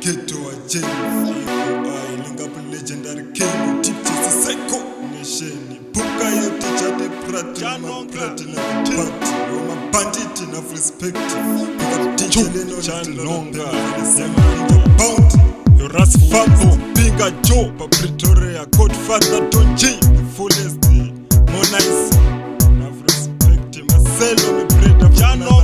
Ghetto agenda, linga up legendary king, teachers psycho nation. Puka yote chate platinum, Roma bandit enough respect. Chanonga, bounty. Ras Fambo, Binga Joe, Pretoria, Godfather Tonji, the fullest, more nice. Enough respect. Marcelo, me bread of Chanonga.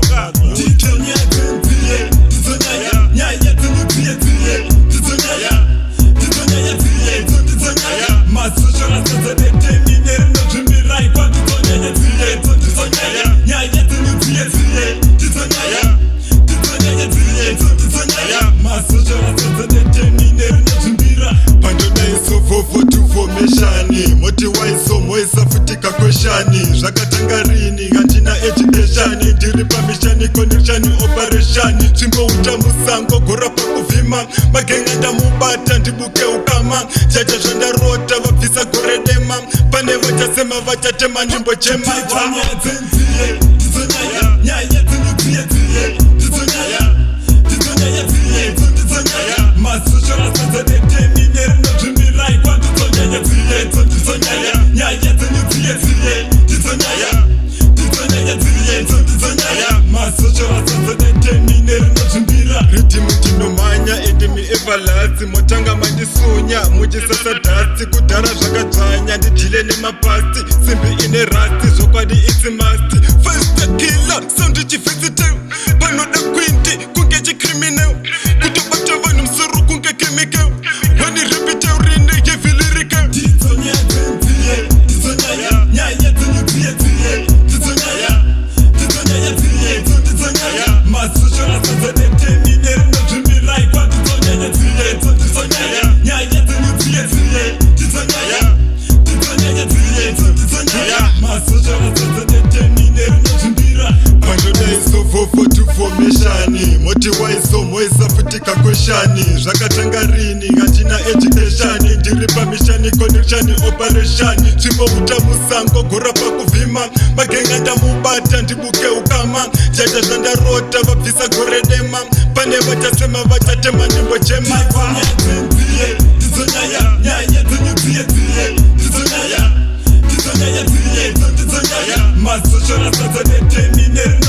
Moti waiso moisa futika kweshani Zvakatangarini handina education Ndiri pamishani connection operation Chimbo utamusango gora pakuvima Magenga ndamubata ndibuke ukama Chacha zvandarota vabvisa goredema Pane vachasema vachatema nyimbo chema Evalasi, motanga mandisunya Mujisasa dasi, kudara zvakadzvanya Ndidile nemapasti, simbi ine rasti Zvokwadi isi masti First killer, sound ichifiziteu Panoda kwindi, kunge chicriminal Kutobata vanhu musoro kunge chemical Wani repiteu rine yevilirika Ndizonya zenziye, ndizonya nyaya dzenyudziye dziye Ndizonya yadziye, ndizonya Masoshora sazadete mineri nozvimirai kwa Moti waiso moisa futika kweshani Zvakatangarini handina education Ndiri pamishani connection operation Chimbo utamusango gora pakuvima Magenga ndamubata ndibuke ukama Chacha zvandarota vabvisa goredema Pane vachasema vachatema nyimbo chema Nyaya dzenyudziye dziye Ndizonya yadziye Masoshora sazadete mineri